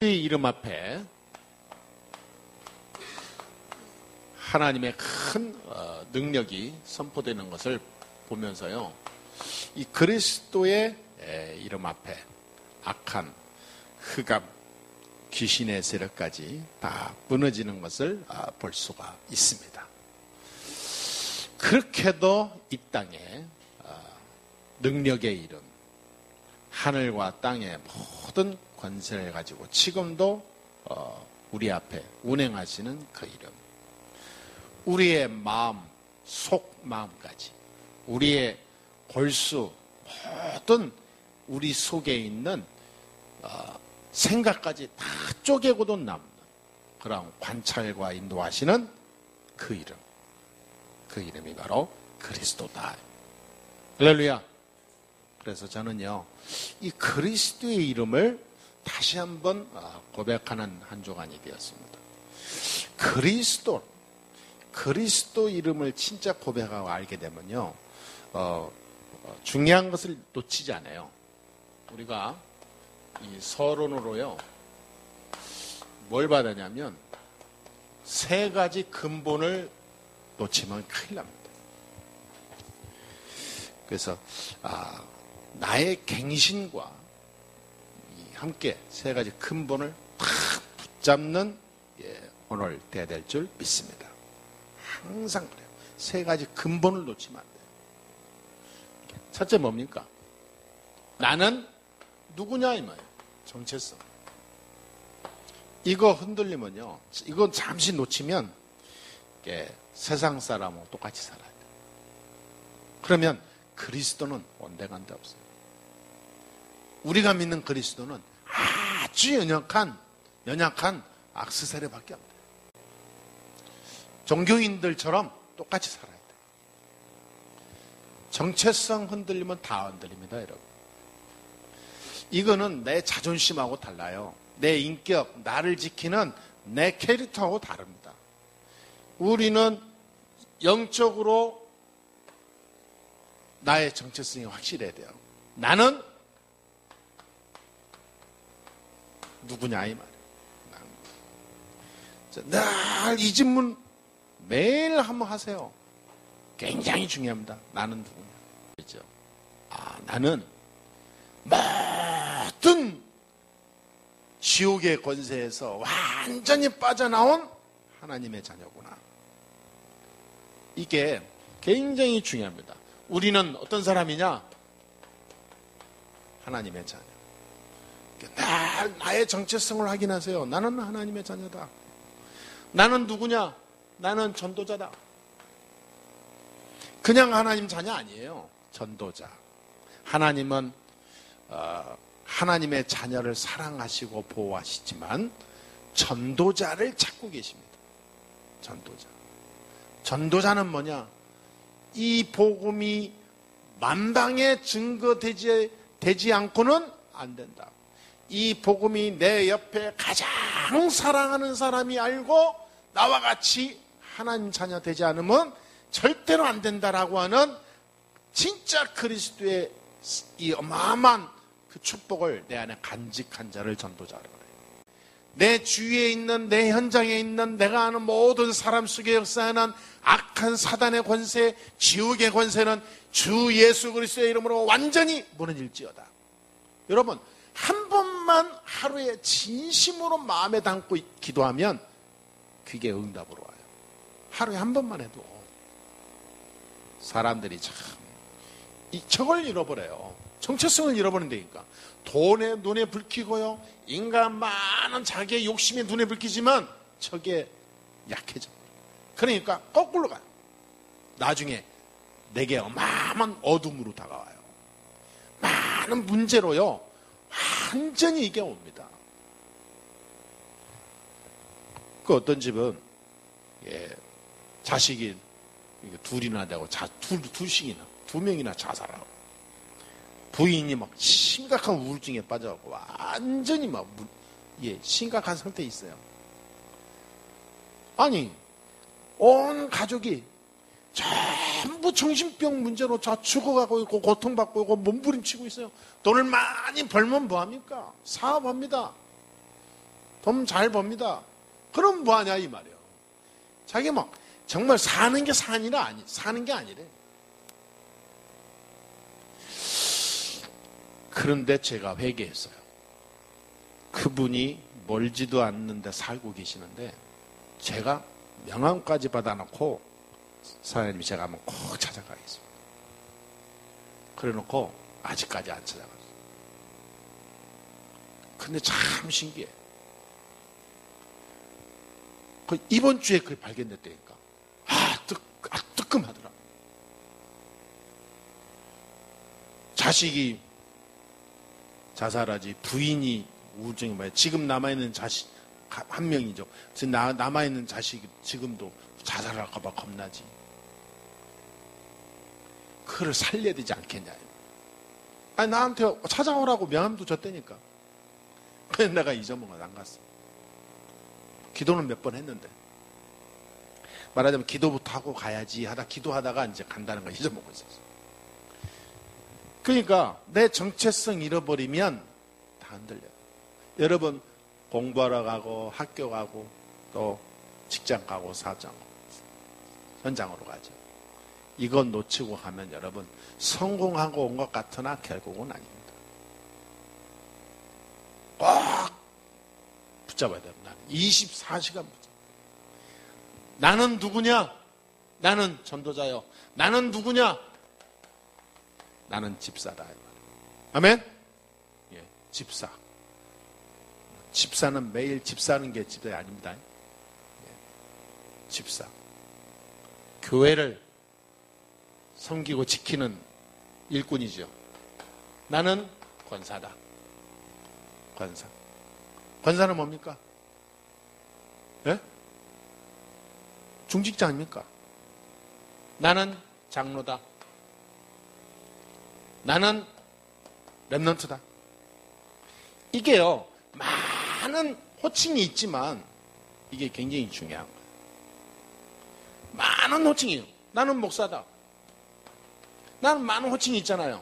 이 이름 앞에 하나님의 큰 능력이 선포되는 것을 보면서요, 이 그리스도의 이름 앞에 악한 흑암, 귀신의 세력까지 다 무너지는 것을 볼 수가 있습니다. 그렇게도 이 땅에 능력의 이름, 하늘과 땅의 모든 권세를 가지고 지금도 우리 앞에 운행하시는 그 이름, 우리의 마음, 속마음까지, 우리의 골수, 모든 우리 속에 있는 생각까지 다 쪼개고도 남는 그런 관찰과 인도하시는 그 이름, 그 이름이 바로 그리스도다. 할렐루야. 그래서 저는요, 이 그리스도의 이름을 다시 한번 고백하는 한 주간이 되었습니다. 그리스도 이름을 진짜 고백하고 알게 되면요, 중요한 것을 놓치지 않아요. 우리가 이 서론으로요, 뭘 받았냐면, 세 가지 근본을 놓치면 큰일 납니다. 그래서 나의 갱신과 함께 세 가지 근본을 탁 붙잡는 오늘 돼야 될 줄 믿습니다. 항상 그래요. 세 가지 근본을 놓치면 안 돼요. 첫째 뭡니까? 나는 누구냐 이 말이에요. 정체성. 이거 흔들리면요, 이거 잠시 놓치면 세상 사람하고 똑같이 살아야 돼요. 그러면 그리스도는 온데간데 없어요. 우리가 믿는 그리스도는 아주 연약한 악세사리밖에 없어요. 종교인들처럼 똑같이 살아야 돼요. 정체성 흔들리면 다 흔들립니다, 여러분. 이거는 내 자존심하고 달라요. 내 인격, 나를 지키는 내 캐릭터하고 다릅니다. 우리는 영적으로 나의 정체성이 확실해야 돼요. 나는 누구냐 이 말이에요. 늘 이 질문 매일 한번 하세요. 굉장히 중요합니다. 나는 누구냐. 그렇죠? 나는 모든 지옥의 권세에서 완전히 빠져나온 하나님의 자녀구나. 이게 굉장히 중요합니다. 우리는 어떤 사람이냐? 하나님의 자녀. 나의 정체성을 확인하세요. 나는 하나님의 자녀다. 나는 누구냐? 나는 전도자다. 그냥 하나님 자녀 아니에요. 전도자. 하나님은 하나님의 자녀를 사랑하시고 보호하시지만 전도자를 찾고 계십니다. 전도자. 전도자는 뭐냐? 이 복음이 만방에 증거되지 않고는 안 된다. 이 복음이 내 옆에 가장 사랑하는 사람이 알고 나와 같이 하나님 자녀 되지 않으면 절대로 안 된다라고 하는 진짜 그리스도의 이 어마어마한 그 축복을 내 안에 간직한 자를 전도자라고 해요. 내 주위에 있는, 내 현장에 있는, 내가 아는 모든 사람 속에 역사하는 악한 사단의 권세, 지옥의 권세는 주 예수 그리스도의 이름으로 완전히 무너질지어다. 여러분, 한 번만 하루에 진심으로 마음에 담고 기도하면 그게 응답으로 와요. 하루에 한 번만 해도. 사람들이 참 저걸 잃어버려요. 정체성을 잃어버린다니까. 돈에 눈에 불키고요, 인간 많은 자기의 욕심에 눈에 불키지만 저게 약해져. 그러니까 거꾸로 가요. 나중에 내게 어마어마한 어둠으로 다가와요. 많은 문제로요, 완전히 이게 옵니다. 그 어떤 집은 자식이 둘이나 되고 둘씩이나 두 명이나 자살하고, 부인이 막 심각한 우울증에 빠져갖고 완전히 막 심각한 상태에 있어요. 아니, 온 가족이 전부 정신병 문제로 다 죽어가고 있고 고통받고 있고 몸부림치고 있어요. 돈을 많이 벌면 뭐합니까? 사업합니다. 돈 잘 법니다. 그럼 뭐하냐 이 말이에요. 자기 막 정말 사는 게 사는 게 아니래. 그런데 제가 회개했어요. 그분이 멀지도 않는데 살고 계시는데 제가 명함까지 받아놓고 사장님이 제가 한번 꼭 찾아가겠습니다. 그래놓고 아직까지 안 찾아갔어요. 근데 참 신기해. 이번 주에 그게 발견됐다니까. 뜨끔하더라. 자식이 자살하지, 부인이 우울증이 뭐야. 지금 남아있는 자식 한 명이죠. 지금 남아있는 자식이 지금도 자살할까봐 겁나지. 그를 살려야 되지 않겠냐. 아니, 나한테 찾아오라고 명함도 줬다니까. 그래서 내가 잊어먹어 안 갔어. 기도는 몇 번 했는데. 말하자면 기도부터 하고 가야지 하다 기도하다가 이제 간다는 걸 잊어먹고 있었어. 그러니까 내 정체성 잃어버리면 다 흔들려요. 여러분 공부하러 가고 학교 가고 또 직장 가고 사장 현장으로 가죠. 이건 놓치고 가면 여러분 성공하고 온 것 같으나 결국은 아닙니다. 꼭 붙잡아야 돼요. 나는 24시간 붙잡아요. 나는 누구냐? 나는 전도자요. 나는 누구냐? 나는 집사다. 아멘? 예, 집사. 집사는 매일 집사하는 게 집사 아닙니다. 예, 집사. 교회를 섬기고 지키는 일꾼이죠. 나는 권사다. 권사. 권사는 뭡니까? 예? 중직자 아닙니까? 나는 장로다. 나는 렘넌트다. 이게요, 많은 호칭이 있지만 이게 굉장히 중요한 거예요. 많은 호칭이에요. 나는 목사다. 나는 많은 호칭이 있잖아요.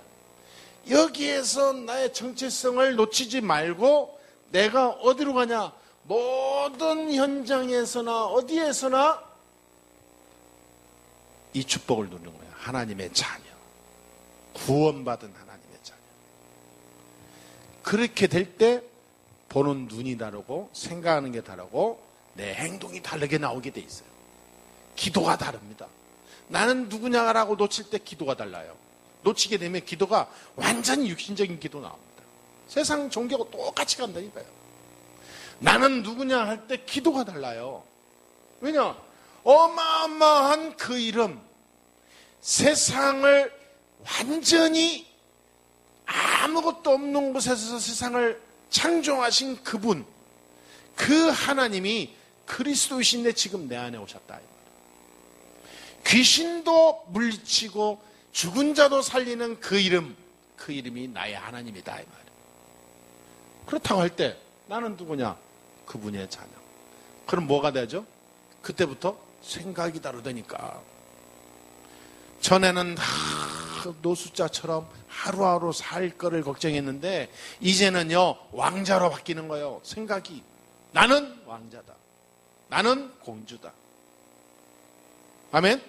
여기에서 나의 정체성을 놓치지 말고 내가 어디로 가냐? 모든 현장에서나 어디에서나 이 축복을 누리는 거예요. 하나님의 자녀. 구원받은 하나님의 자녀. 그렇게 될 때 보는 눈이 다르고 생각하는 게 다르고 내 행동이 다르게 나오게 돼 있어요. 기도가 다릅니다. 나는 누구냐라고 놓칠 때 기도가 달라요. 놓치게 되면 기도가 완전히 육신적인 기도 나옵니다. 세상 종교가 똑같이 간다니까요. 나는 누구냐 할 때 기도가 달라요. 왜냐? 어마어마한 그 이름, 세상을 완전히 아무것도 없는 곳에서 세상을 창조하신 그분, 그 하나님이 그리스도이신데 지금 내 안에 오셨다. 귀신도 물리치고 죽은 자도 살리는 그 이름, 그 이름이 나의 하나님이다. 이 말이에요. 그렇다고 할 때 나는 누구냐? 그분의 자녀. 그럼 뭐가 되죠? 그때부터 생각이 다르다니까. 전에는 노숙자처럼 하루하루 살 거를 걱정했는데 이제는요 왕자로 바뀌는 거예요. 생각이. 나는 왕자다. 나는 공주다. 아멘?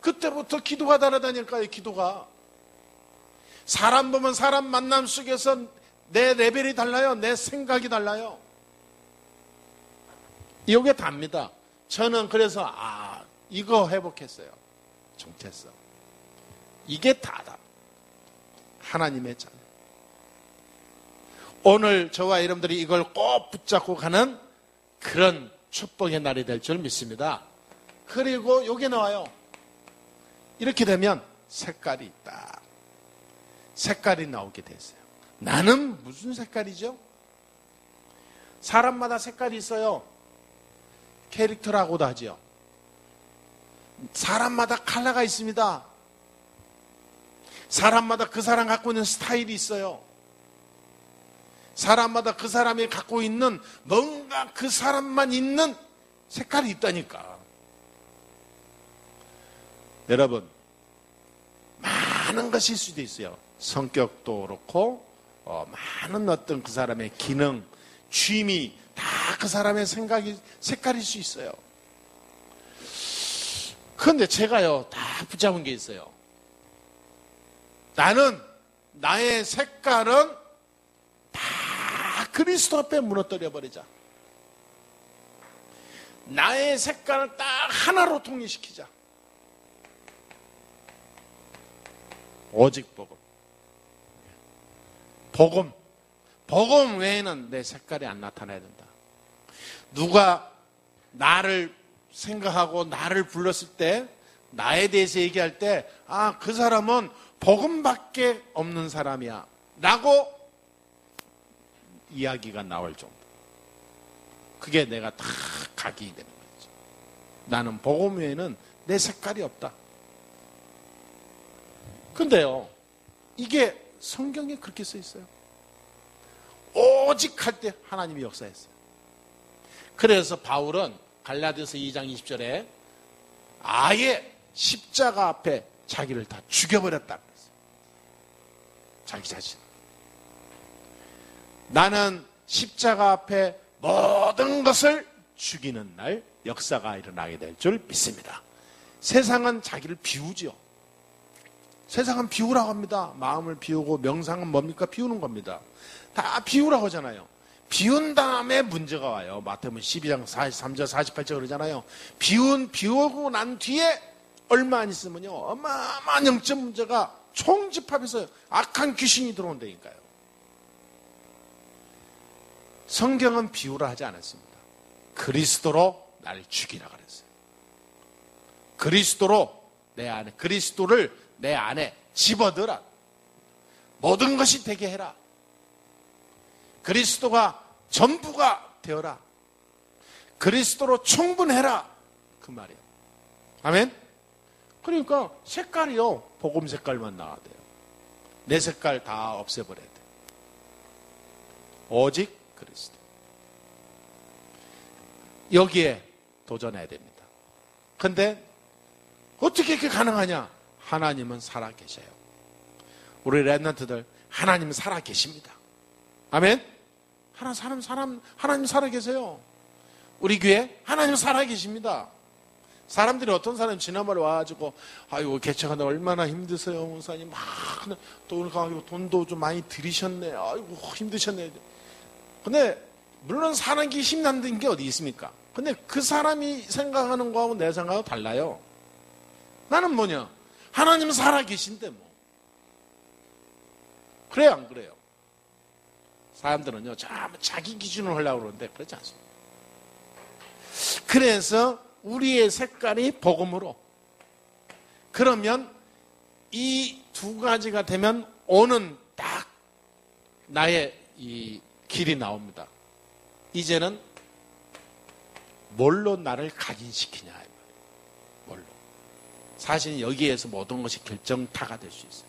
그때부터 기도가 다르다니까요. 기도가. 사람 보면 사람 만남 속에서 내 레벨이 달라요. 내 생각이 달라요. 이게 답니다. 저는 그래서 이거 회복했어요. 정체성. 이게 다다. 하나님의 자녀. 오늘 저와 여러분들이 이걸 꼭 붙잡고 가는 그런 축복의 날이 될 줄 믿습니다. 그리고 여기 나와요. 이렇게 되면 색깔이 있다. 색깔이 나오게 됐어요. 나는 무슨 색깔이죠? 사람마다 색깔이 있어요. 캐릭터라고도 하죠. 사람마다 컬러가 있습니다. 사람마다 그 사람 갖고 있는 스타일이 있어요. 사람마다 그 사람이 갖고 있는 뭔가 그 사람만 있는 색깔이 있다니까. 여러분, 많은 것일 수도 있어요. 성격도 그렇고 많은 어떤 그 사람의 기능, 취미, 다 그 사람의 생각이, 색깔일 수 있어요. 그런데 제가요, 다 붙잡은 게 있어요. 나는, 나의 색깔은 다 그리스도 앞에 무너뜨려 버리자. 나의 색깔을 딱 하나로 통일시키자. 오직 복음. 복음 외에는 내 색깔이 안 나타나야 된다. 누가 나를 생각하고 나를 불렀을 때, 나에 대해서 얘기할 때, 아, 그 사람은 복음밖에 없는 사람이야 라고 이야기가 나올 정도. 그게 내가 다 각인이 되는 거죠. 나는 복음 외에는 내 색깔이 없다. 근데요, 이게 성경에 그렇게 써 있어요. 오직 할 때 하나님이 역사했어요. 그래서 바울은 갈라디아서 2장 20절에 아예 십자가 앞에 자기를 다 죽여버렸다 그랬어요. 자기 자신. 나는 십자가 앞에 모든 것을 죽이는 날 역사가 일어나게 될 줄 믿습니다. 세상은 자기를 비우죠. 세상은 비우라고 합니다. 마음을 비우고, 명상은 뭡니까? 비우는 겁니다. 다 비우라고 하잖아요. 비운 다음에 문제가 와요. 마태복음 12장 43절 48절 그러잖아요. 비우고 난 뒤에 얼마 안 있으면요, 어마어마한 영적 문제가 총집합해서 악한 귀신이 들어온다니까요. 성경은 비우라 하지 않았습니다. 그리스도로 나를 죽이라 그랬어요. 그리스도를 내 안에 집어넣으라. 모든 것이 되게 해라. 그리스도가 전부가 되어라. 그리스도로 충분해라. 그 말이에요. 아멘? 그러니까 색깔이요, 복음 색깔만 나와야 돼요. 내 색깔 다 없애버려야 돼요. 오직 그리스도. 여기에 도전해야 됩니다. 근데 어떻게 이렇게 가능하냐? 하나님은 살아계셔요. 우리 랩런트들, 하나님은 살아계십니다. 아멘? 하나님 살아계세요. 우리 교회 하나님 살아계십니다. 사람들이 어떤 사람이 지난번에 와가지고, 아이고 개척하는데 얼마나 힘드세요 목사님. 또 오늘 돈도 좀 많이 들이셨네. 아이고 힘드셨네. 근데 물론 사는 게 힘든 게 어디 있습니까? 근데 그 사람이 생각하는 거하고 내 생각하고 달라요. 나는 뭐냐? 하나님은 살아계신데 뭐. 그래요 안 그래요? 사람들은요, 자기 기준으로 하려고 그러는데 그렇지 않습니다. 그래서 우리의 색깔이 복음으로. 그러면 이 두 가지가 되면 오는 딱 나의 이 길이 나옵니다. 이제는 뭘로 나를 각인시키냐. 뭘로. 사실 여기에서 모든 것이 결정타가 될 수 있어요.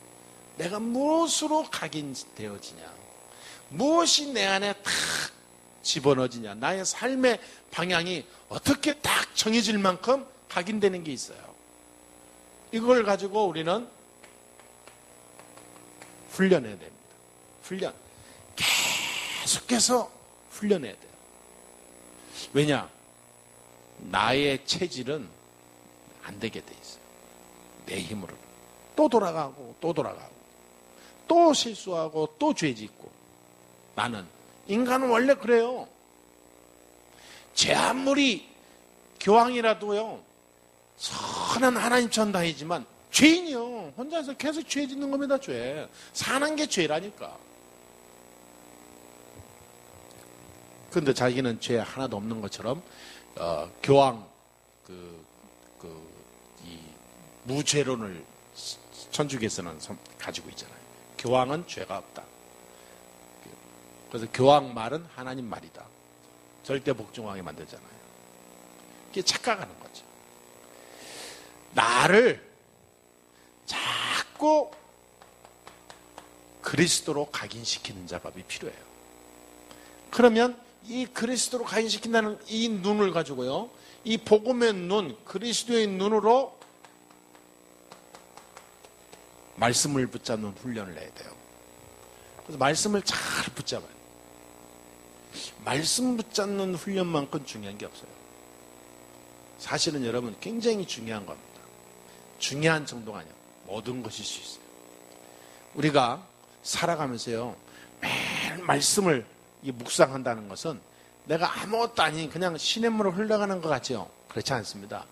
내가 무엇으로 각인되어지냐. 무엇이 내 안에 탁 집어넣어지냐. 나의 삶의 방향이 어떻게 딱 정해질 만큼 각인되는 게 있어요. 이걸 가지고 우리는 훈련해야 됩니다. 훈련. 계속해서 훈련해야 돼요. 왜냐? 나의 체질은 안 되게 돼 있어요. 내 힘으로. 또 돌아가고 또 실수하고 또 죄 짓고. 인간은 원래 그래요. 제 아무리 교황이라도요, 선한 하나님 전당이지만 죄인이요. 혼자서 계속 죄 짓는 겁니다. 죄. 사는 게 죄라니까. 그런데 자기는 죄 하나도 없는 것처럼 교황 이 무죄론을 천주교에서는 가지고 있잖아요. 교황은 죄가 없다. 그래서 교황 말은 하나님 말이다. 절대 복종하게 만들잖아요. 이게 착각하는 거죠. 나를 자꾸 그리스도로 각인시키는 작업이 필요해요. 그러면 이 그리스도로 각인시킨다는 이 눈을 가지고요, 이 복음의 눈, 그리스도의 눈으로 말씀을 붙잡는 훈련을 해야 돼요. 그래서 말씀을 잘 붙잡아요. 말씀 붙잡는 훈련만큼 중요한 게 없어요. 사실은 여러분 굉장히 중요한 겁니다. 중요한 정도가 아니에요. 모든 것일 수 있어요. 우리가 살아가면서요, 매일 말씀을 묵상한다는 것은 내가 아무것도 아닌 그냥 시냇물을 흘러가는 것 같죠? 그렇지 않습니다.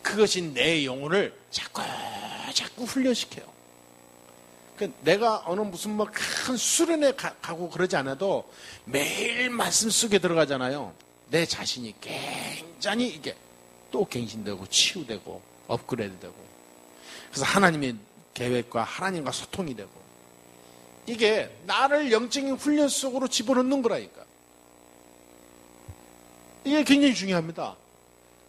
그것이 내 영혼을 자꾸 훈련시켜요. 그러니까 내가 어느 무슨 뭐 큰 수련회 가고 그러지 않아도 매일 말씀 속에 들어가잖아요. 내 자신이 굉장히 이게 또 갱신되고 치유되고 업그레이드 되고, 그래서 하나님의 계획과 하나님과 소통이 되고, 이게 나를 영적인 훈련 속으로 집어넣는 거라니까. 이게 굉장히 중요합니다.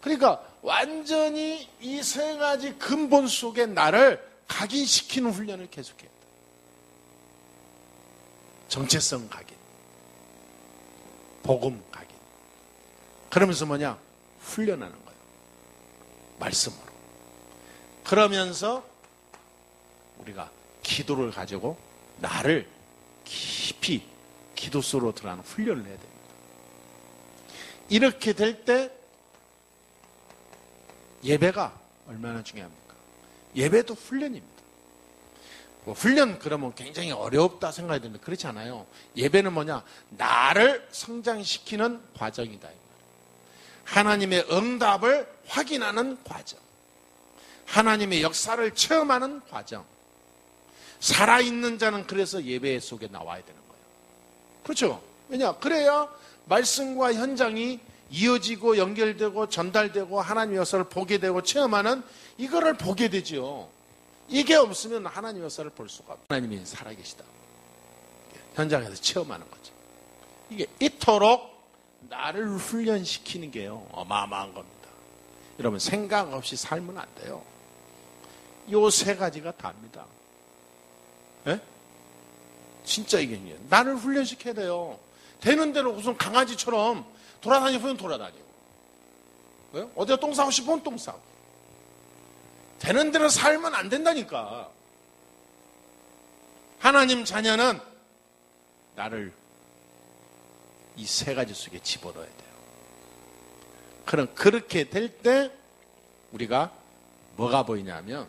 그러니까 완전히 이 세 가지 근본 속에 나를 각인시키는 훈련을 계속해야 돼. 정체성 각인, 복음 각인. 그러면서 뭐냐? 훈련하는 거예요. 말씀으로. 그러면서 우리가 기도를 가지고 나를 깊이 기도 속으로 들어가는 훈련을 해야 됩니다. 이렇게 될 때 예배가 얼마나 중요합니까? 예배도 훈련입니다. 뭐 훈련 그러면 굉장히 어렵다 생각이 드는데 그렇지 않아요. 예배는 뭐냐? 나를 성장시키는 과정이다. 하나님의 응답을 확인하는 과정, 하나님의 역사를 체험하는 과정. 살아있는 자는 그래서 예배 속에 나와야 되는 거예요. 그렇죠? 왜냐? 그래야 말씀과 현장이 이어지고 연결되고 전달되고 하나님의 역사를 보게 되고 체험하는, 이거를 보게 되죠. 이게 없으면 하나님의 역사를 볼 수가 없어요. 하나님이 살아계시다. 현장에서 체험하는 거죠. 이게 이토록 나를 훈련시키는 게요, 어마어마한 겁니다. 여러분, 생각 없이 살면 안 돼요. 요 세 가지가 다입니다. 예? 진짜 이게 나를 훈련시켜야 돼요. 되는 대로 무슨 강아지처럼 돌아다니면 돌아다니고, 왜? 어디가 똥 싸고 싶으면 똥 싸고. 되는 대로 살면 안 된다니까. 하나님 자녀는 나를 이 세 가지 속에 집어넣어야 돼요. 그럼 그렇게 될 때 우리가 뭐가 보이냐면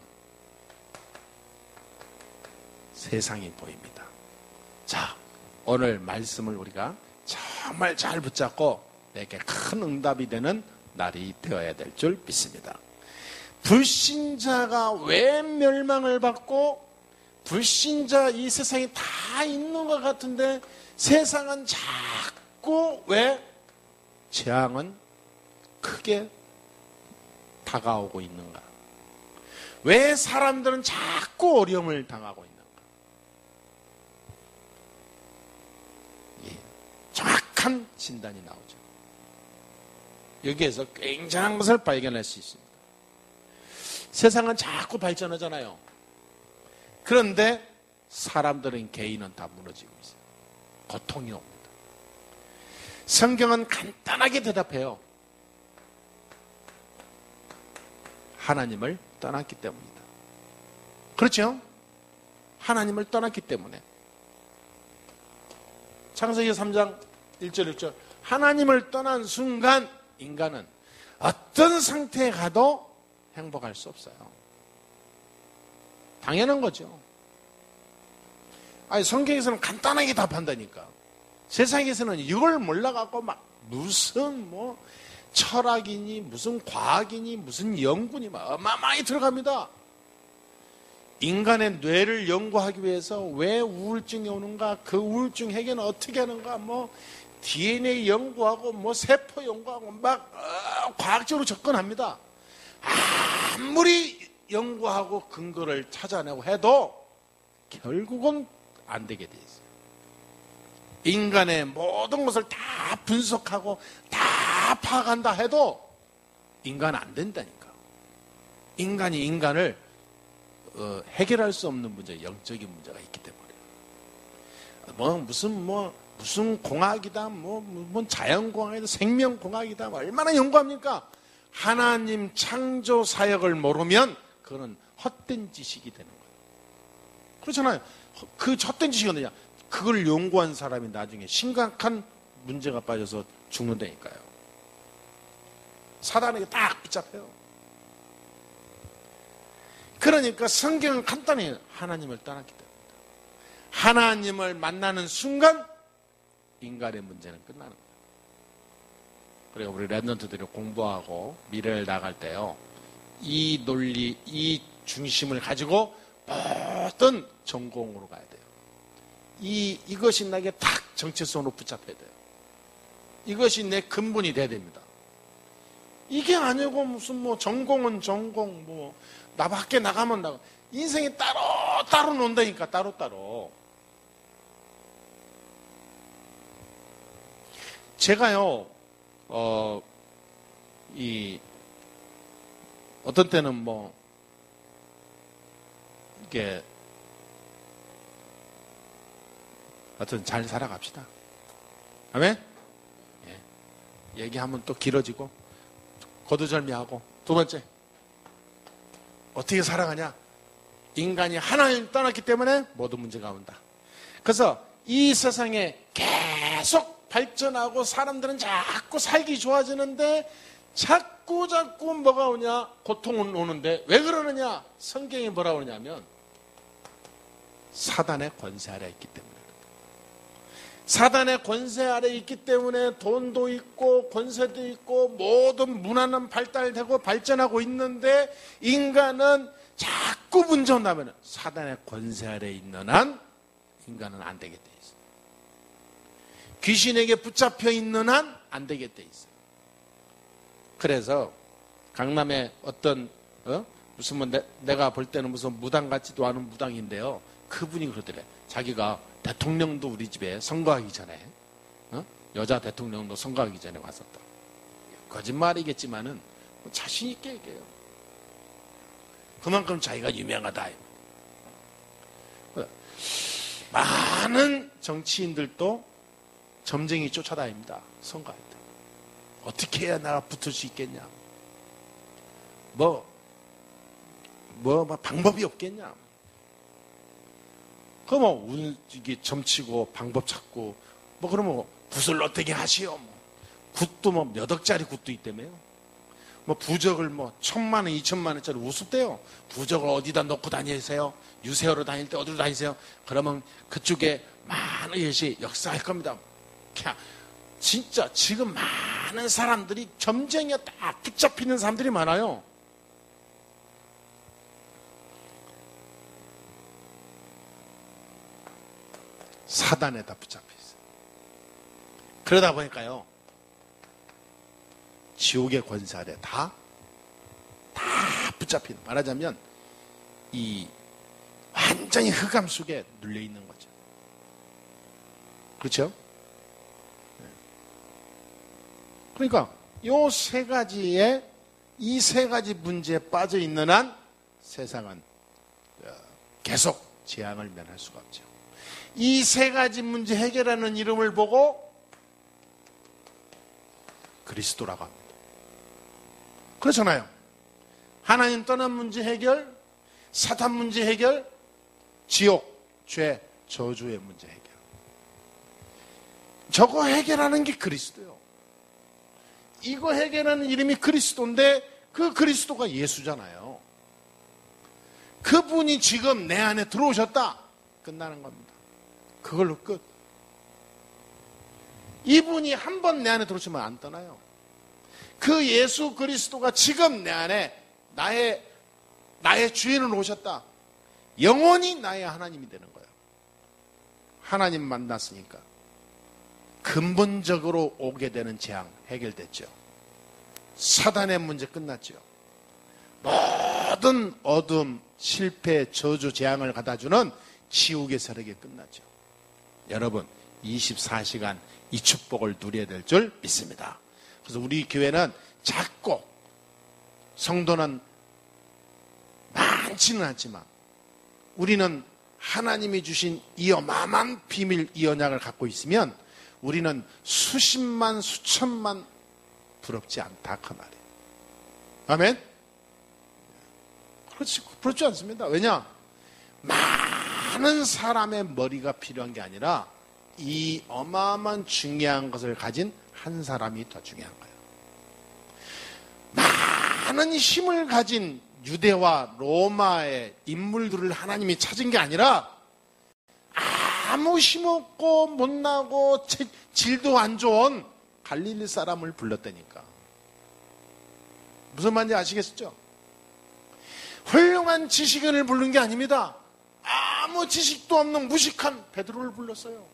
세상이 보입니다. 자, 오늘 말씀을 우리가 정말 잘 붙잡고 내게 큰 응답이 되는 날이 되어야 될 줄 믿습니다. 불신자가 왜 멸망을 받고, 불신자 이 세상에 다 있는 것 같은데 세상은 자꾸 왜 재앙은 크게 다가오고 있는가? 왜 사람들은 자꾸 어려움을 당하고 있는가? 정확한 진단이 나오죠. 여기에서 굉장한 것을 발견할 수 있습니다. 세상은 자꾸 발전하잖아요. 그런데 사람들은, 개인은 다 무너지고 있어요. 고통이 옵니다. 성경은 간단하게 대답해요. 하나님을 떠났기 때문이다. 그렇죠? 하나님을 떠났기 때문에. 창세기 3장 1절 6절, 하나님을 떠난 순간 인간은 어떤 상태에 가도 행복할 수 없어요. 당연한 거죠. 아니, 성경에서는 간단하게 답한다니까. 세상에서는 이걸 몰라갖고 막 무슨 뭐 철학이니 무슨 과학이니 무슨 연구니 막 어마어마하게 들어갑니다. 인간의 뇌를 연구하기 위해서 왜 우울증이 오는가, 그 우울증 해결은 어떻게 하는가, 뭐 DNA 연구하고 뭐 세포 연구하고 막 과학적으로 접근합니다. 아무리 연구하고 근거를 찾아내고 해도 결국은 안 되게 돼 있어요. 인간의 모든 것을 다 분석하고 다 파악한다 해도 인간은 안 된다니까. 인간이 인간을 해결할 수 없는 문제, 영적인 문제가 있기 때문에. 무슨 공학이다, 뭐 자연공학이다, 생명공학이다, 얼마나 연구합니까? 하나님 창조 사역을 모르면 그거는 헛된 지식이 되는 거예요. 그렇잖아요. 그 헛된 지식이 뭐냐? 그걸 연구한 사람이 나중에 심각한 문제가 빠져서 죽는다니까요. 사단에게 딱 붙잡혀요. 그러니까 성경은 간단히 하나님을 떠났기 때문입니다. 하나님을 만나는 순간 인간의 문제는 끝나는 거예요. 그리고 우리 랩런트들이 공부하고 미래를 나갈 때요, 이 논리, 이 중심을 가지고 모든 전공으로 가야 돼요. 이것이 나에게 딱 정체성으로 붙잡혀야 돼요. 이것이 내 근본이 돼야 됩니다. 이게 아니고 무슨 뭐 전공은 전공, 뭐 나 밖에 나가면 나가. 인생이 따로 논다니까, 따로. 제가요, 어떤 때는 뭐, 이게, 하여튼 잘 살아갑시다. 아멘? 예. 얘기하면 또 길어지고, 거두절미하고. 두 번째, 어떻게 살아가냐? 인간이 하나님 떠났기 때문에 모든 문제가 온다. 그래서 이 세상에 계속 발전하고 사람들은 자꾸 살기 좋아지는데 자꾸 뭐가 오냐? 고통은 오는데 왜 그러느냐? 성경이 뭐라 그러냐면 사단의 권세 아래 있기 때문에. 사단의 권세 아래 있기 때문에 돈도 있고 권세도 있고 모든 문화는 발달되고 발전하고 있는데 인간은 자꾸 문제 온다면 사단의 권세 아래 있는 한 인간은 안 되게 돼 있어요. 귀신에게 붙잡혀 있는 한 안 되게 돼 있어요. 그래서 강남에 어떤 무슨 뭐 내가 볼 때는 무슨 무당 같지도 않은 무당인데요. 그분이 그러더래. 자기가 대통령도 우리 집에 선거하기 전에 여자 대통령도 선거하기 전에 왔었다. 거짓말이겠지만은 자신 있게 얘기해요. 그만큼 자기가 유명하다. 많은 정치인들도 점쟁이 쫓아다닙니다. 선거할 때. 어떻게 해야 나가 붙을 수 있겠냐. 뭐 방법이 없겠냐. 그러면 이게 점치고 방법 찾고 뭐 그러면 굿을 어떻게 하시오. 뭐 굿도 뭐 몇 억짜리 굿도 있다며요. 뭐 부적을 뭐 1,000만 원, 2,000만 원짜리 우습대요. 부적을 어디다 놓고 다니세요? 유세하러 다닐 때 어디로 다니세요? 그러면 그쪽에 많은 것이 역사할 겁니다. 그냥 진짜 지금 많은 사람들이 점쟁이에 딱 붙잡히는 사람들이 많아요. 사단에다 붙잡혀 있어요. 그러다 보니까요, 지옥의 권세 아래 다 붙잡히는, 말하자면 이 완전히 흑암 속에 눌려 있는 거죠. 그렇죠? 그러니까 이 세 가지 문제에 빠져 있는 한 세상은 계속 재앙을 면할 수가 없죠. 이 세 가지 문제 해결하는 이름을 보고 그리스도라고 합니다. 그렇잖아요. 하나님 떠난 문제 해결, 사탄 문제 해결, 지옥, 죄, 저주의 문제 해결. 저거 해결하는 게 그리스도예요. 이거 해결하는 이름이 그리스도인데 그 그리스도가 예수잖아요. 그분이 지금 내 안에 들어오셨다. 끝나는 겁니다. 그걸로 끝. 이분이 한 번 내 안에 들어오시면 안 떠나요. 그 예수 그리스도가 지금 내 안에 나의 주인으로 오셨다. 영원히 나의 하나님이 되는 거예요. 하나님 만났으니까 근본적으로 오게 되는 재앙 해결됐죠. 사단의 문제 끝났죠. 모든 어둠, 실패, 저주, 재앙을 갖다주는 지옥의 세력이 끝났죠. 여러분 24시간 이 축복을 누려야 될 줄 믿습니다. 그래서 우리 교회는 작고 성도는 많지는 않지만 우리는 하나님이 주신 이 어마어마한 비밀, 이 언약을 갖고 있으면 우리는 수십만, 수천만 부럽지 않다 그 말이에요. 아멘? 그렇지 않습니다. 왜냐? 많은 사람의 머리가 필요한 게 아니라 이 어마어마한 중요한 것을 가진 한 사람이 더 중요한 거예요. 많은 힘을 가진 유대와 로마의 인물들을 하나님이 찾은 게 아니라 아무 힘없고 못나고 질도 안 좋은 갈릴리 사람을 불렀다니까. 무슨 말인지 아시겠죠? 훌륭한 지식인을 부른 게 아닙니다. 아무 지식도 없는 무식한 베드로를 불렀어요.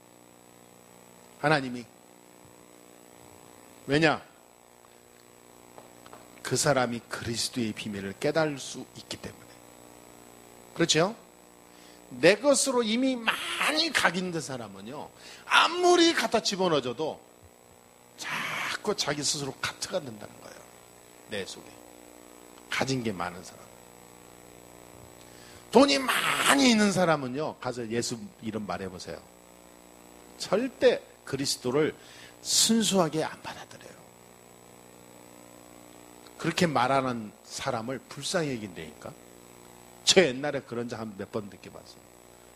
하나님이. 왜냐? 그 사람이 그리스도의 비밀을 깨달을 수 있기 때문에. 그렇죠? 내 것으로 이미 많이 각인된 사람은요, 아무리 갖다 집어넣어줘도 자꾸 자기 스스로 카트가 된다는 거예요. 내 속에. 가진 게 많은 사람. 돈이 많이 있는 사람은요, 가서 예수 이름 말해보세요. 절대 그리스도를 순수하게 안 받아들여요. 그렇게 말하는 사람을 불쌍히 여긴다니까. 저 옛날에 그런 적 한 몇 번 느껴봤어요.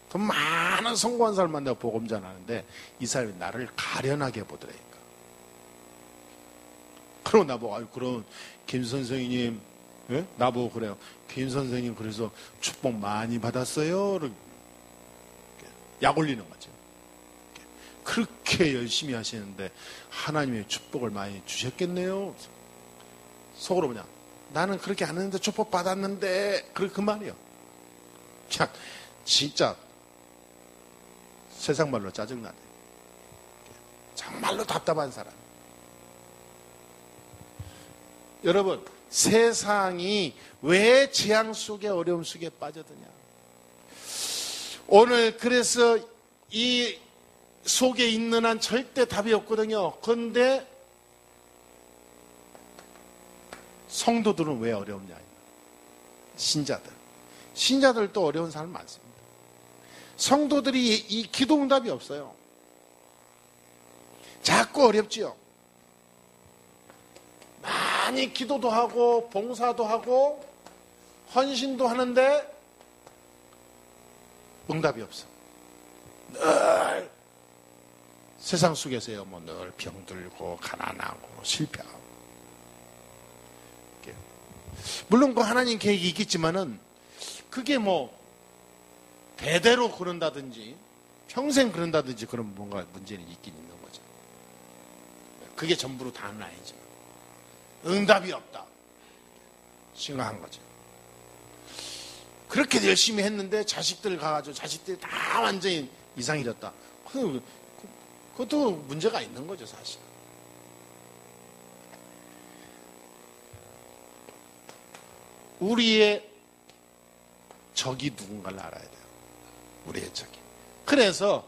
돈 많은 성공한 사람 만나고 복음 전하는데 이 사람이 나를 가련하게 보더라니까. 그러고 나보고, 아유, 그럼 김 선생님, 예? 나보고 그래요. 김 선생님 그래서 축복 많이 받았어요? 약 올리는 거죠. 그렇게 열심히 하시는데 하나님의 축복을 많이 주셨겠네요. 속으로 그냥, 나는 그렇게 안 했는데 축복 받았는데, 그 말이요. 그냥 진짜 세상 말로 짜증나네. 정말로 답답한 사람. 여러분, 세상이 왜 재앙 속에 어려움 속에 빠져드냐. 오늘 그래서 이 속에 있는 한 절대 답이 없거든요. 그런데 성도들은 왜 어려웠냐. 신자들도 어려운 사람 많습니다. 성도들이 이 기도응답이 없어요. 자꾸 어렵지요. 많이 기도도 하고 봉사도 하고 헌신도 하는데 응답이 없어. 늘 세상 속에서요, 뭐 늘 병들고 가난하고 실패하고. 물론 그 하나님 계획이 있겠지만은 그게 뭐 대대로 그런다든지 평생 그런다든지 그런 뭔가 문제는 있긴 있는 거죠. 그게 전부로 다는 아니죠. 응답이 없다. 심각한 거죠. 그렇게 열심히 했는데 자식들 가가지고 자식들이 다 완전히 이상해졌다. 그것도 문제가 있는 거죠, 사실. 우리의 적이 누군가를 알아야 돼요. 우리의 적이. 그래서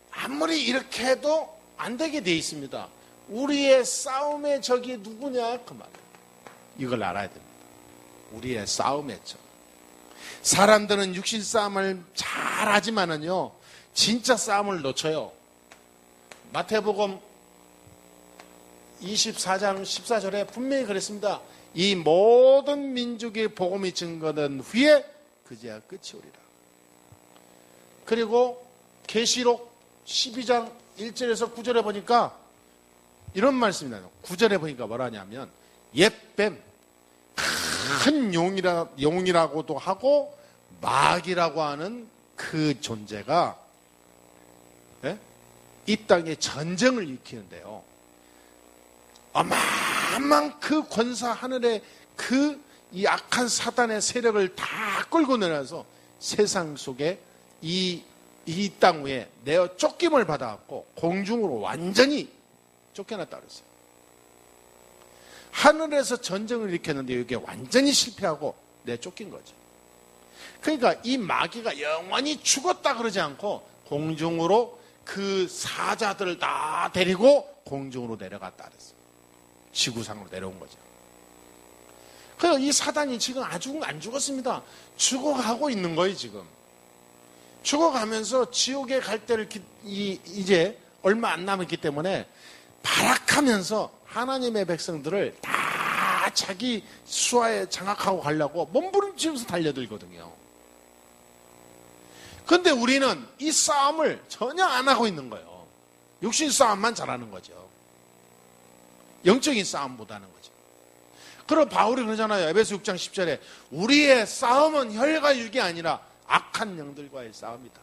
아무리 이렇게 해도 안 되게 돼 있습니다. 우리의 싸움의 적이 누구냐? 그 말이에요. 이걸 알아야 됩니다. 우리의 싸움의 적. 사람들은 육신 싸움을 잘 하지만은요, 진짜 싸움을 놓쳐요. 마태복음 24장 14절에 분명히 그랬습니다. 이 모든 민족의 복음이 증거된 후에 그제야 끝이 오리라. 그리고 계시록 12장 1절에서 9절에 보니까 이런 말씀이 나요. 9절에 보니까 뭐라냐면 옛뱀, 큰 용이라고도 하고 마귀라고 하는 그 존재가 이 땅에 전쟁을 일으키는데요. 어마어마한 그 권사 하늘의 이 악한 사단의 세력을 다 끌고 내려서 세상 속에 이 땅 위에 내어 쫓김을 받아갖고 공중으로 완전히 쫓겨났다 그랬어요. 하늘에서 전쟁을 일으켰는데 이게 완전히 실패하고 내쫓긴 거죠. 그러니까 이 마귀가 영원히 죽었다 그러지 않고 공중으로 그 사자들을 다 데리고 공중으로 내려갔다 그랬어요. 지구상으로 내려온 거죠. 그래서 이 사단이 지금 아주 안 죽었습니다. 죽어가고 있는 거예요, 지금. 죽어가면서 지옥에 갈 때를 이제 얼마 안 남았기 때문에 발악하면서 하나님의 백성들을 다 자기 수하에 장악하고 가려고 몸부림치면서 달려들거든요. 그런데 우리는 이 싸움을 전혀 안 하고 있는 거예요. 육신 싸움만 잘하는 거죠. 영적인 싸움 못하는 거죠. 그리고 바울이 그러잖아요. 에베소 6장 10절에 우리의 싸움은 혈과 육이 아니라 악한 영들과의 싸움이다.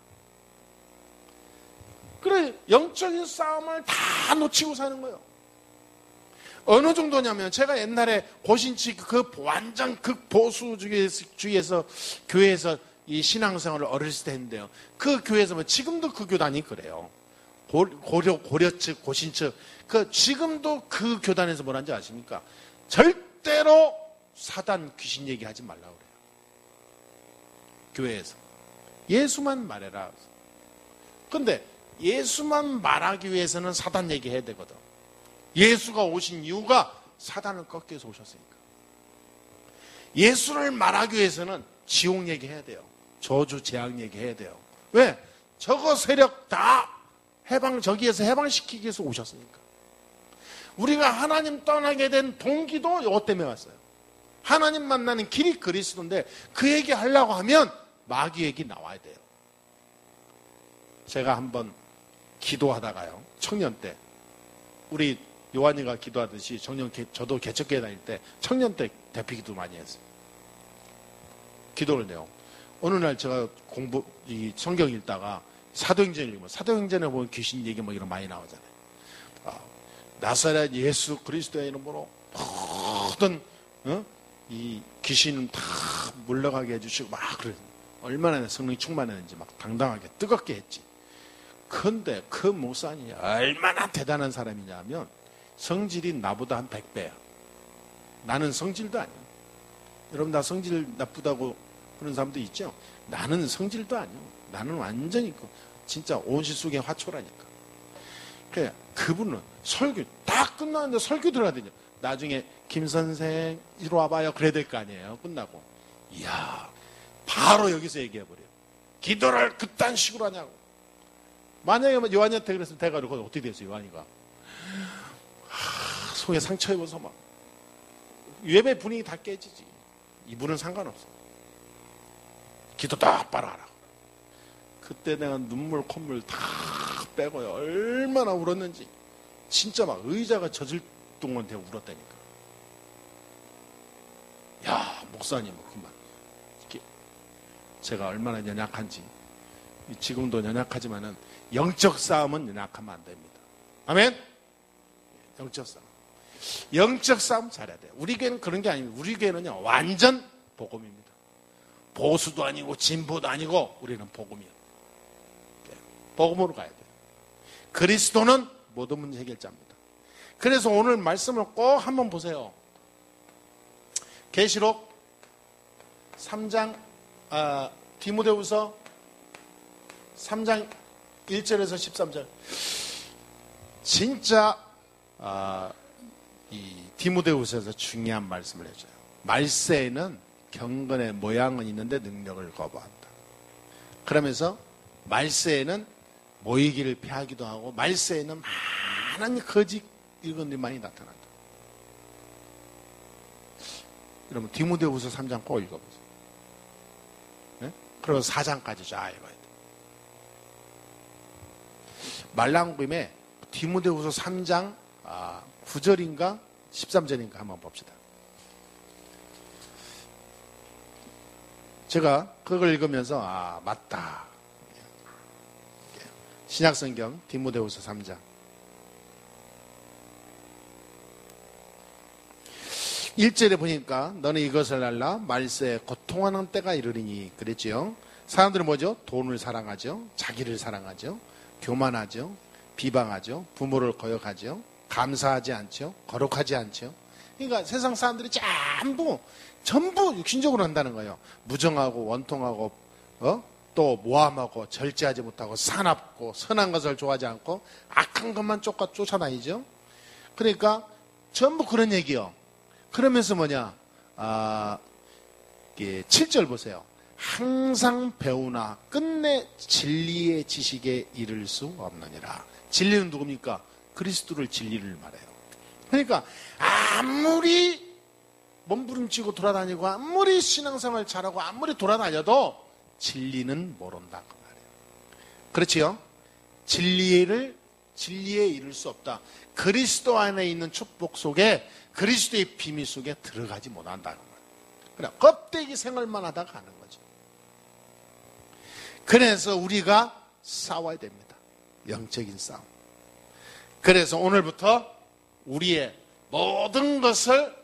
그래 영적인 싸움을 다 놓치고 사는 거예요. 어느 정도냐면 제가 옛날에 고신치 그 완전 극보수주의에서 교회에서 이 신앙생활을 어렸을 때 했는데요. 그 교회에서 뭐 지금도 그 교단이 그래요. 고려 측, 고신 측. 그 지금도 그 교단에서 뭐라는지 아십니까? 절대로 사단 귀신 얘기하지 말라고 그래요. 교회에서. 예수만 말해라. 근데 예수만 말하기 위해서는 사단 얘기해야 되거든. 예수가 오신 이유가 사단을 꺾기 위해서 오셨으니까. 예수를 말하기 위해서는 지옥 얘기해야 돼요. 저주, 재앙 얘기해야 돼요. 왜? 저거 세력 다 저기에서 해방시키기 위해서 오셨으니까. 우리가 하나님 떠나게 된 동기도 이것 때문에 왔어요. 하나님 만나는 길이 그리스도인데 그 얘기 하려고 하면 마귀 얘기 나와야 돼요. 제가 한번 기도하다가요. 청년 때 우리 요한이가 기도하듯이 저도 개척교회 다닐 때 청년 때 대피 기도 많이 했어요. 기도를 해요. 어느 날 제가 이 성경 읽다가 사도행전을 읽으면 사도행전에 보면 귀신 얘기 뭐 이런 많이 나오잖아요. 나사렛 예수 그리스도의 이름으로 모든 이 귀신은 다 물러가게 해주시고 막 그래. 얼마나 성령이 충만했는지 막 당당하게 뜨겁게 했지. 그런데 그 목사님이 얼마나 대단한 사람이냐면 성질이 나보다 한 100배야. 나는 성질도 아니야. 여러분 나 성질 나쁘다고 그런 사람도 있죠? 나는 성질도 아니야. 나는 완전히 진짜 온실속의 화초라니까. 그래 그분은 설교 딱 끝나는데 설교 들어야 되죠. 나중에 김 선생 이리 와봐요. 그래야 될 거 아니에요. 끝나고. 이야 바로 여기서 얘기해버려요. 기도를 그딴 식으로 하냐고. 만약에 요한이한테 그랬으면 대가로 그건 어떻게 됐어요? 요한이가 속에 상처 입어서 막 예배 분위기 다 깨지지. 이분은 상관없어. 기도 똑바로 하라고. 그때 내가 눈물 콧물 다 빼고요. 얼마나 울었는지. 진짜 막 의자가 젖을 동안 되고 울었다니까. 야 목사님 그만. 제가 얼마나 연약한지. 지금도 연약하지만은 영적 싸움은 연약하면 안 됩니다. 아멘? 영적 싸움. 영적 싸움 잘해야 돼요. 우리 교회는 그런 게 아닙니다. 우리 교회는요, 완전 복음입니다. 보수도 아니고, 진보도 아니고, 우리는 복음이에요. 복음으로 가야 돼요. 그리스도는 모든 문제 해결자입니다. 그래서 오늘 말씀을 꼭 한번 보세요. 계시록 3장, 디모데후서 3장 1절에서 13절. 진짜 이 디모데후서에서 중요한 말씀을 해줘요. 말세에는 경건의 모양은 있는데 능력을 거부한다. 그러면서 말세에는 모이기를 피하기도 하고 말세에는 많은 거짓 이런 일이 많이 나타난다. 여러분 디모데후서 3장 꼭 읽어보세요. 네? 그리고 4장까지 쫙 읽어야 돼요. 말랑빔에 디모데후서 3장 9절인가 13절인가 한번 봅시다. 제가 그걸 읽으면서 맞다. 신약성경 디모데후서 3장 1절에 보니까 너는 이것을 알라 말세에 고통하는 때가 이르리니 그랬지요. 사람들은 뭐죠? 돈을 사랑하죠. 자기를 사랑하죠. 교만하죠. 비방하죠. 부모를 거역하죠. 감사하지 않죠. 거룩하지 않죠. 그러니까 세상 사람들이 전부 육신적으로 한다는 거예요. 무정하고 원통하고 또 모함하고 절제하지 못하고 사납고 선한 것을 좋아하지 않고 악한 것만 쫓아다니죠. 그러니까 전부 그런 얘기요. 그러면서 7절 보세요. 항상 배우나 끝내 진리의 지식에 이를 수 없느니라. 진리는 누굽니까? 그리스도를 진리를 말해요. 그러니까 아무리 몸부림치고 돌아다니고 아무리 신앙생활 잘하고 아무리 돌아다녀도 진리는 모른다 그 말이에요. 그렇지요? 진리를 진리에 이를 수 없다. 그리스도 안에 있는 축복 속에, 그리스도의 비밀 속에 들어가지 못한다는 거예요. 그래, 껍데기 생활만 하다 가는 거죠. 그래서 우리가 싸워야 됩니다. 영적인 싸움. 그래서 오늘부터 우리의 모든 것을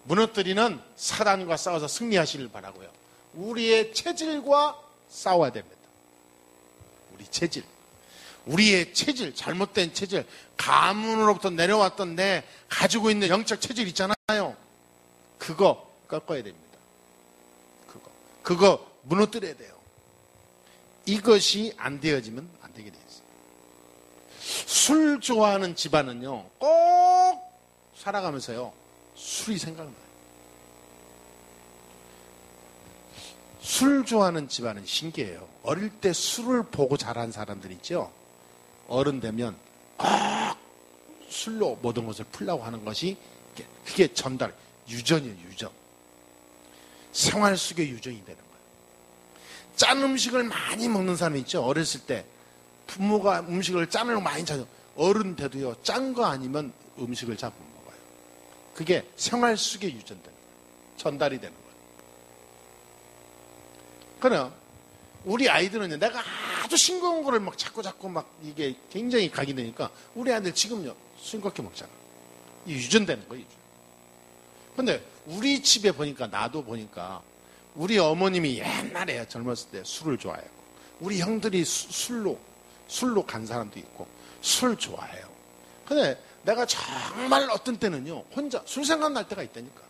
무너뜨리는 사단과 싸워서 승리하시길 바라고요. 우리의 체질과 싸워야 됩니다. 우리 체질. 우리의 체질, 잘못된 체질, 가문으로부터 내려왔던 내 가지고 있는 영적 체질 있잖아요. 그거 꺾어야 됩니다. 그거 무너뜨려야 돼요. 이것이 안 되어지면 안 되게 돼 있어요. 술 좋아하는 집안은요, 꼭 살아가면서요, 술이 생각나요. 술 좋아하는 집안은 신기해요. 어릴 때 술을 보고 자란 사람들 있죠. 어른 되면 꼭 술로 모든 것을 풀려고 하는 것이, 그게 전달, 유전이에요. 유전. 생활 속의 유전이 되는 거예요. 짠 음식을 많이 먹는 사람이 있죠. 어렸을 때 부모가 음식을 짠을 많이 찾아, 어른 돼도요, 짠 거 아니면 음식을 잘 못 먹어요. 그게 생활 속에 유전되는 거예요. 전달이 되는 거예요. 그래요. 우리 아이들은요, 내가 아주 싱거운 거를 막 자꾸 막 이게 굉장히 각인되니까 우리 아이들 지금요, 싱겁게 먹잖아. 이 유전되는 거예요, 유전. 근데 우리 집에 보니까, 나도 보니까 우리 어머님이 옛날에 젊었을 때 술을 좋아해요. 우리 형들이 술로 간 사람도 있고 술 좋아해요. 근데 내가 정말 어떤 때는요, 혼자 술 생각날 때가 있다니까.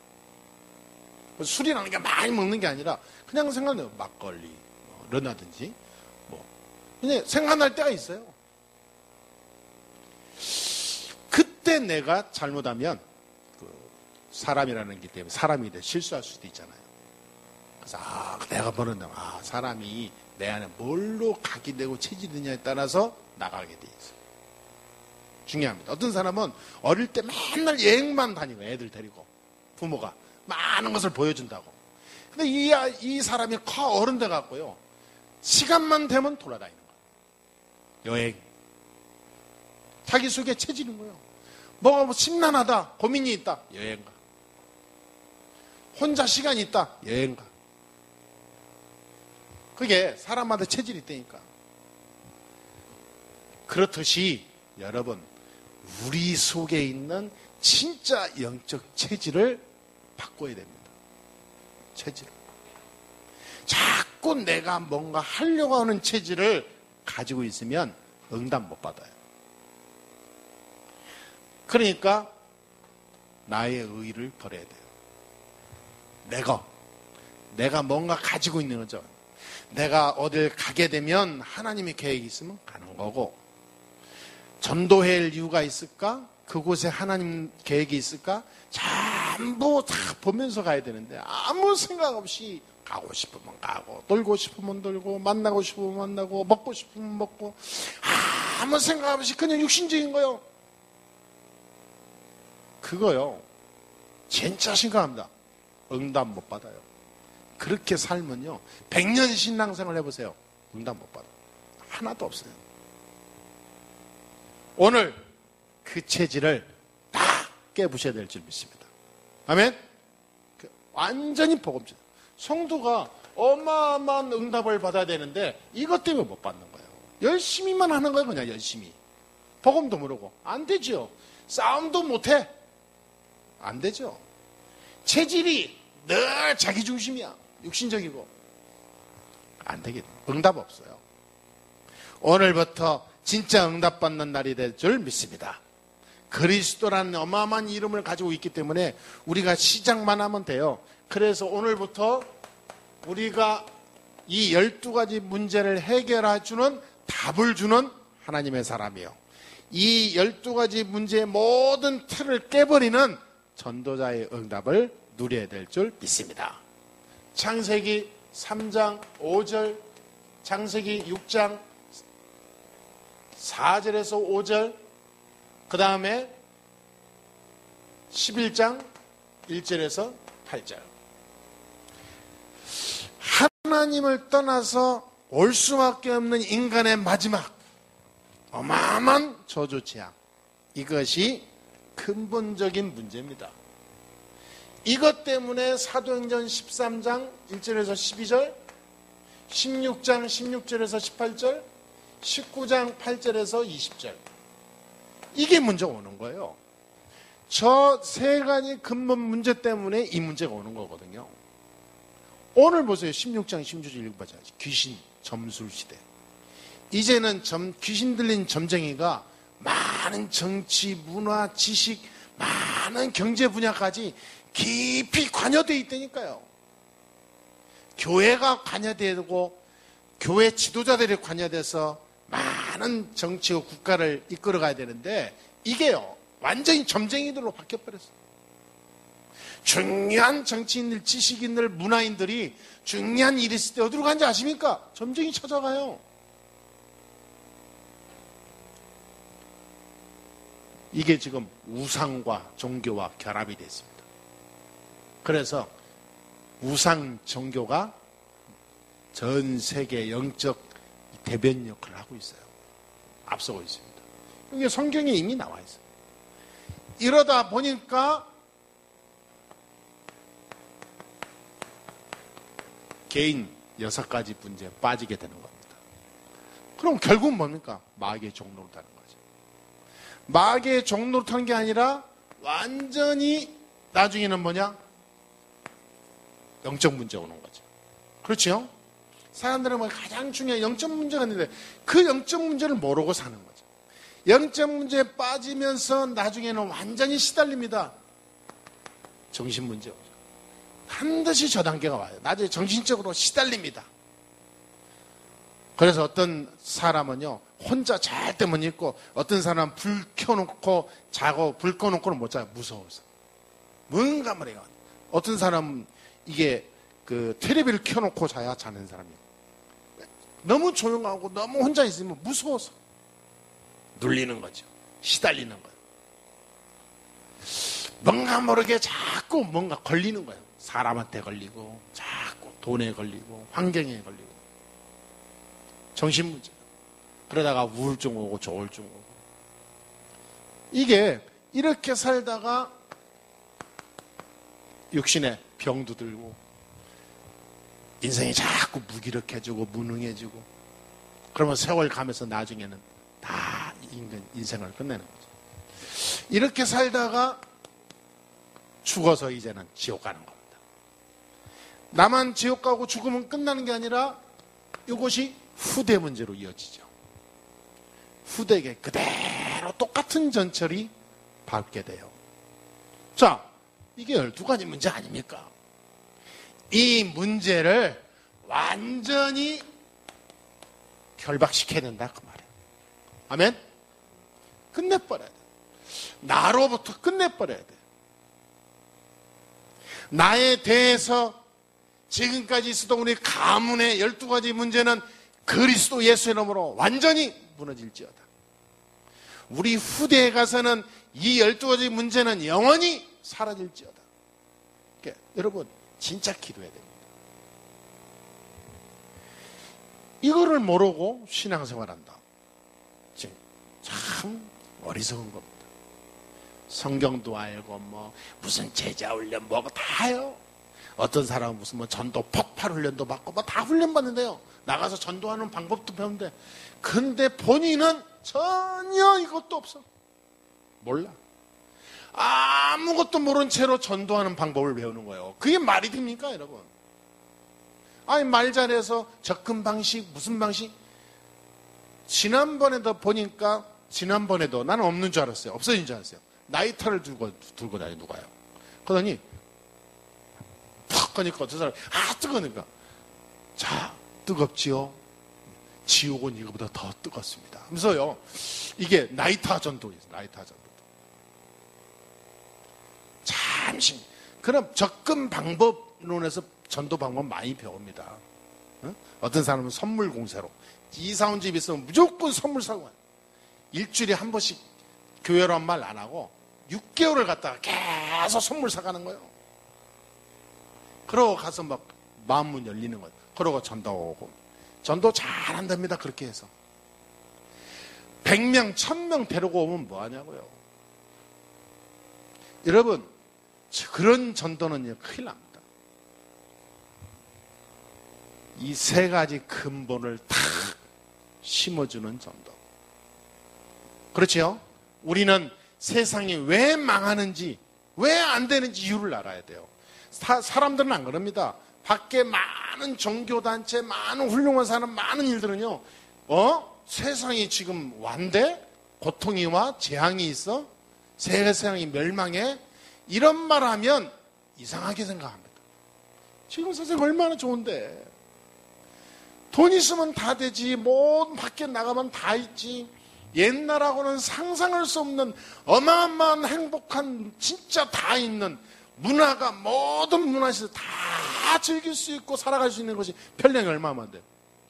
술이라는 게 많이 먹는 게 아니라 그냥 생각나요. 막걸리, 런하든지 그냥 생각날 때가 있어요. 그때 내가 잘못하면 사람이라는 게 때문에 사람이 실수할 수도 있잖아요. 그래서 내가 보는 사람이 내 안에 뭘로 각인되고 체질이냐에 따라서 나가게 돼 있어요. 중요합니다. 어떤 사람은 어릴 때 맨날 여행만 다니고, 애들 데리고 부모가 많은 것을 보여준다고. 근데 이 사람이 어른 돼 갖고요, 시간만 되면 돌아다니는 거예요. 여행. 자기 속에 체질인 거예요. 뭐가 심란하다, 고민이 있다, 여행 가. 혼자 시간이 있다, 여행 가. 그게 사람마다 체질이 있다니까. 그렇듯이 여러분, 우리 속에 있는 진짜 영적 체질을 바꿔야 됩니다. 체질을. 자꾸 내가 뭔가 하려고 하는 체질을 가지고 있으면 응답 못 받아요. 그러니까 나의 의의를 버려야 돼요. 내가 뭔가 가지고 있는 거죠. 내가 어딜 가게 되면 하나님의 계획이 있으면 가는 거고, 전도해야 할 이유가 있을까? 그곳에 하나님 계획이 있을까? 전부 다 보면서 가야 되는데 아무 생각 없이 가고 싶으면 가고, 놀고 싶으면 놀고, 만나고 싶으면 만나고, 먹고 싶으면 먹고, 아무 생각 없이 그냥 육신적인 거요. 그거요, 진짜 심각합니다. 응답 못 받아요. 그렇게 살면요, 100년 신앙생활 해보세요. 응답 못 받아요. 하나도 없어요. 오늘 그 체질을 다 깨부셔야 될 줄 믿습니다. 아멘? 완전히 복음자. 성도가 어마어마한 응답을 받아야 되는데 이것 때문에 못 받는 거예요. 열심히만 하는 거예요. 그냥 열심히. 복음도 모르고. 안 되죠. 싸움도 못해. 안 되죠. 체질이 늘 자기 중심이야. 육신적이고. 안 되겠네. 응답 없어요. 오늘부터 진짜 응답받는 날이 될 줄 믿습니다. 그리스도라는 어마어마한 이름을 가지고 있기 때문에 우리가 시작만 하면 돼요. 그래서 오늘부터 우리가 이 12가지 문제를 해결해 주는, 답을 주는 하나님의 사람이요, 이 12가지 문제의 모든 틀을 깨버리는 전도자의 응답을 누려야 될 줄 믿습니다. 창세기 3장 5절, 창세기 6장 4절에서 5절, 그 다음에 11장 1절에서 8절. 하나님을 떠나서 올 수밖에 없는 인간의 마지막, 어마어마한 저주 재앙. 이것이 근본적인 문제입니다. 이것 때문에 사도행전 13장 1절에서 12절, 16장 16절에서 18절, 19장 8절에서 20절, 이게 문제가 오는 거예요. 저 세 가지 근본 문제 때문에 이 문제가 오는 거거든요. 오늘 보세요. 16장 16절 읽어봐야지. 귀신 점술 시대. 이제는 귀신 들린 점쟁이가 많은 정치, 문화, 지식, 많은 경제 분야까지 깊이 관여되어 있다니까요. 교회가 관여되고 교회 지도자들이 관여돼서 많은 정치와 국가를 이끌어가야 되는데 이게요 완전히 점쟁이들로 바뀌어버렸어요. 중요한 정치인들, 지식인들, 문화인들이 중요한 일이 있을 때 어디로 간지 아십니까? 점쟁이 찾아가요. 이게 지금 우상과 종교와 결합이 됐습니다. 그래서 우상 종교가 전 세계 영적 대변 역할을 하고 있어요. 앞서고 있습니다. 이게 성경에 이미 나와 있어요. 이러다 보니까 개인 6가지 문제에 빠지게 되는 겁니다. 그럼 결국은 뭡니까? 마귀의 종로를 타는 거죠. 마귀의 종로를 타는 게 아니라 완전히 나중에는 뭐냐? 영적 문제가 오는 거죠. 그렇죠? 사람들은 가장 중요한 영적 문제가 있는데 그 영적 문제를 모르고 사는 거죠. 영적 문제에 빠지면서 나중에는 완전히 시달립니다. 정신 문제 오죠. 반드시 저 단계가 와요. 나중에 정신적으로 시달립니다. 그래서 어떤 사람은요 혼자 절대 못 있고 어떤 사람은 불 켜놓고 자고 불 꺼놓고는 못 자요. 무서워서. 뭔가 말이에요. 어떤 사람은 이게 그 텔레비를 켜놓고 자야 자는 사람이에요. 너무 조용하고 너무 혼자 있으면 무서워서 눌리는 거죠. 시달리는 거예요. 뭔가 모르게 자꾸 뭔가 걸리는 거예요. 사람한테 걸리고 자꾸 돈에 걸리고 환경에 걸리고 정신 문제. 그러다가 우울증 오고 조울증 오고 이게 이렇게 살다가 육신에 병도 들고 인생이 자꾸 무기력해지고 무능해지고 그러면 세월 가면서 나중에는 다 인생을 끝내는 거죠. 이렇게 살다가 죽어서 이제는 지옥 가는 겁니다. 나만 지옥 가고 죽으면 끝나는 게 아니라 이것이 후대 문제로 이어지죠. 후대에게 그대로 똑같은 전철이 밟게 돼요. 자, 이게 12가지 문제 아닙니까? 이 문제를 완전히 결박시켜야 된다 그 말이에요. 아멘? 끝내버려야 돼. 나로부터 끝내버려야 돼. 나에 대해서 지금까지 있었던 우리 가문의 12가지 문제는 그리스도 예수의 이름으로 완전히 무너질지어다. 우리 후대에 가서는 이 12가지 문제는 영원히 사라질지어다. 그러니까 여러분 진짜 기도해야 됩니다. 이거를 모르고 신앙생활한다. 지금 참 어리석은 겁니다. 성경도 알고 뭐 무슨 제자 훈련 뭐가 다 해요. 어떤 사람은 무슨 뭐 전도 폭발 훈련도 받고 뭐 다 훈련 받는데요. 나가서 전도하는 방법도 배우는데 근데 본인은 전혀 이것도 없어. 몰라. 아무것도 모른 채로 전도하는 방법을 배우는 거예요. 그게 말이 됩니까 여러분? 아니 말 잘해서 접근 방식 무슨 방식? 지난번에도 보니까 지난번에도 나는 없는 줄 알았어요. 없어진 줄 알았어요. 나이터를 들고 다니 누가요? 그러더니 팍 거니까 저 사람 뜨거우니까 자 뜨겁지요? 지옥은 이거보다 더 뜨겁습니다. 하면서요 이게 나이터 전도예요. 나이터 전도. 잠시 그럼 접근 방법론에서 전도 방법 많이 배웁니다. 어떤 사람은 선물 공세로 이사 온 집 있으면 무조건 선물 사고 와요. 일주일에 한 번씩 교회란 말 안 하고 6개월을 갔다가 계속 선물 사가는 거예요. 그러고 가서 막 마음문 열리는 거예요. 그러고 전도 오고 전도 잘한답니다. 그렇게 해서 100명, 1000명 데리고 오면 뭐하냐고요. 여러분, 그런 전도는요, 큰일 납니다. 이 세 가지 근본을 다 심어주는 전도. 그렇죠? 우리는 세상이 왜 망하는지, 왜 안 되는지 이유를 알아야 돼요. 사람들은 안 그럽니다. 밖에 많은 종교단체, 많은 훌륭한 사람, 많은 일들은요, 세상이 지금 완대? 고통이 와? 재앙이 있어? 세상이 멸망해? 이런 말 하면 이상하게 생각합니다. 지금 세상이 얼마나 좋은데. 돈 있으면 다 되지, 뭐 밖에 나가면 다 있지. 옛날하고는 상상할 수 없는 어마어마한 행복한, 진짜 다 있는 문화가, 모든 문화에서 다 즐길 수 있고 살아갈 수 있는 것이 편량이 얼마만 돼.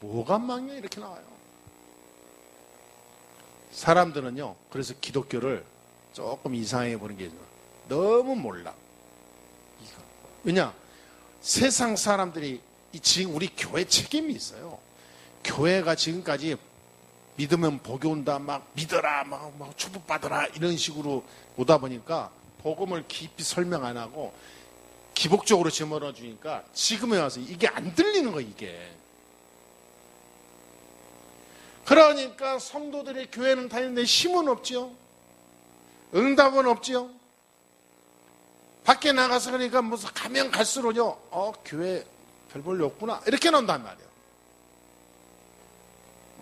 뭐가 망이야? 이렇게 나와요. 사람들은요, 그래서 기독교를 조금 이상하게 보는 게 너무 몰라. 왜냐? 세상 사람들이 지금 우리 교회 책임이 있어요. 교회가 지금까지 믿으면 복이 온다, 막 믿어라, 막 축복받아라 이런 식으로 오다 보니까 복음을 깊이 설명 안 하고 기복적으로 집어넣어 주니까 지금에 와서 이게 안 들리는 거예요, 이게. 그러니까 성도들이 교회는 다니는데 힘은 없지요. 응답은 없지요. 밖에 나가서 그러니까 무슨 가면 갈수록요, 교회 별 볼일 없구나 이렇게 나온단 말이에요.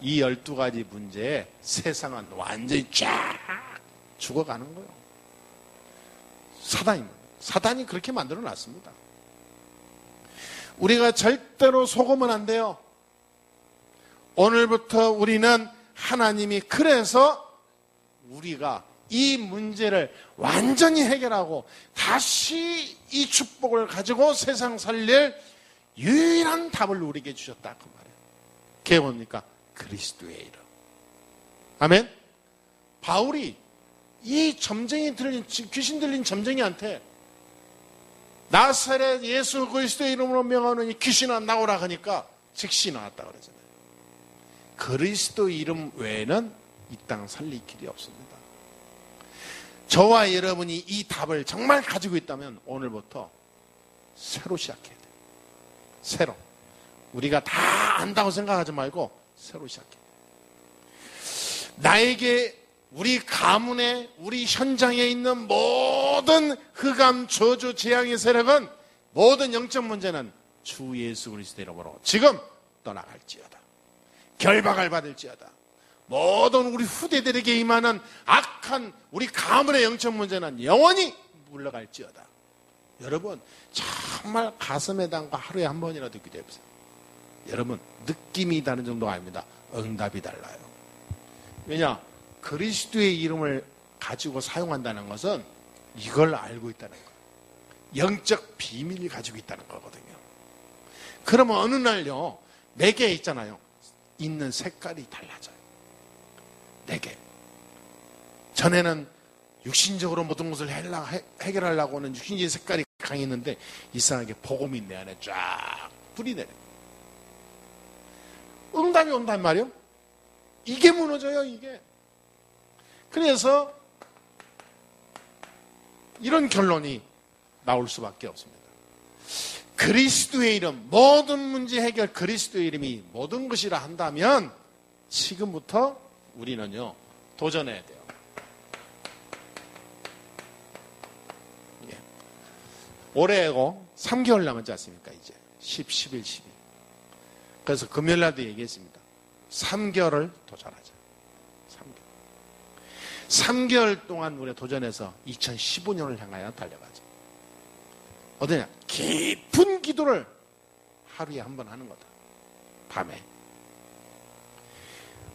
이 12가지 문제에 세상은 완전히 쫙 죽어가는 거예요. 사단이 그렇게 만들어 놨습니다. 우리가 절대로 속으면 안 돼요. 오늘부터 우리는 하나님이 그래서 우리가 이 문제를 완전히 해결하고 다시 이 축복을 가지고 세상 살릴 유일한 답을 우리에게 주셨다 그 말이에요. 그게 뭡니까? 그리스도의 이름. 아멘. 바울이 이 점쟁이 들린, 귀신 들린 점쟁이한테 나사렛 예수 그리스도의 이름으로 명하노니 귀신아 나오라 하니까 즉시 나왔다 그러잖아요. 그리스도 이름 외에는 이 땅 살릴 길이 없습니다. 저와 여러분이 이 답을 정말 가지고 있다면 오늘부터 새로 시작해야 돼요. 새로. 우리가 다 안다고 생각하지 말고 새로 시작해. 나에게, 우리 가문에, 우리 현장에 있는 모든 흑암, 저주, 재앙의 세력은, 모든 영적 문제는 주 예수 그리스도 이름으로 지금 떠나갈지어다. 결박을 받을지어다. 모든 우리 후대들에게 임하는 악한 우리 가문의 영적 문제는 영원히 물러갈지어다. 여러분, 정말 가슴에 담고 하루에 한 번이라도 기도해보세요. 여러분, 느낌이 다른 정도가 아닙니다. 응답이 달라요. 왜냐? 그리스도의 이름을 가지고 사용한다는 것은 이걸 알고 있다는 거예요. 영적 비밀을 가지고 있다는 거거든요. 그러면 어느 날요, 내게 있잖아요. 있는 색깔이 달라져요. 내게. 전에는 육신적으로 모든 것을 해결하려고 하는 육신적인 색깔이 강했는데 이상하게 복음이 내 안에 쫙 뿌리 내려요. 응답이 온단 말이에요. 이게 무너져요, 이게. 그래서 이런 결론이 나올 수밖에 없습니다. 그리스도의 이름, 모든 문제 해결 그리스도의 이름이 모든 것이라 한다면 지금부터 우리는요, 도전해야 돼요. 예. 올해고 3개월 남았지 않습니까, 이제. 10, 11, 12. 그래서 금요일 날도 얘기했습니다. 3개월을 도전하자. 3개월 동안 우리가 도전해서 2015년을 향하여 달려가자. 어디냐? 깊은 기도를 하루에 한 번 하는 거다. 밤에.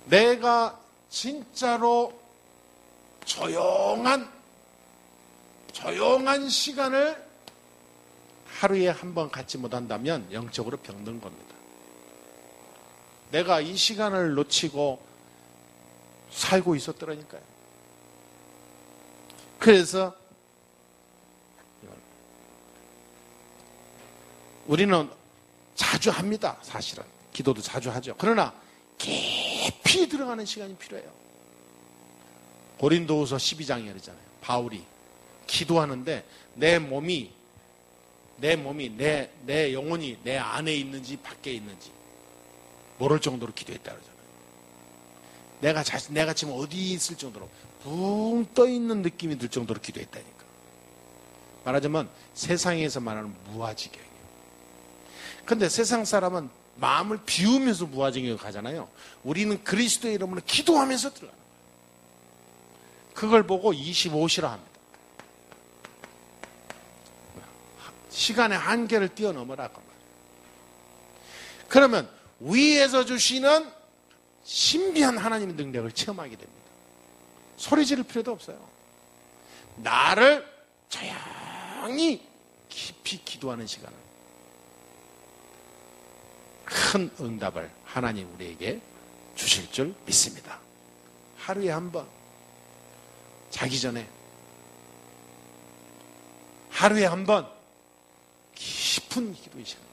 내가 진짜로 조용한 시간을 하루에 한 번 갖지 못한다면 영적으로 병든 겁니다. 내가 이 시간을 놓치고 살고 있었더라니까요. 그래서 우리는 자주 합니다. 사실은. 기도도 자주 하죠. 그러나 깊이 들어가는 시간이 필요해요. 고린도후서 12장에 그러잖아요. 바울이 기도하는데 내 영혼이 내 안에 있는지 밖에 있는지 모를 정도로 기도했다 그러잖아요. 내가 지금 어디 있을 정도로 붕 떠 있는 느낌이 들 정도로 기도했다니까. 말하자면 세상에서 말하는 무아지경이에요. 근데 세상 사람은 마음을 비우면서 무아지경을 가잖아요. 우리는 그리스도의 이름으로 기도하면서 들어가는 거예요. 그걸 보고 25시라 합니다. 시간의 한계를 뛰어넘으라 그 말이에요. 그러면 위에서 주시는 신비한 하나님의 능력을 체험하게 됩니다. 소리 지를 필요도 없어요. 나를 조용히 깊이 기도하는 시간을, 큰 응답을 하나님 우리에게 주실 줄 믿습니다. 하루에 한 번, 자기 전에 하루에 한 번 깊은 기도의 시간,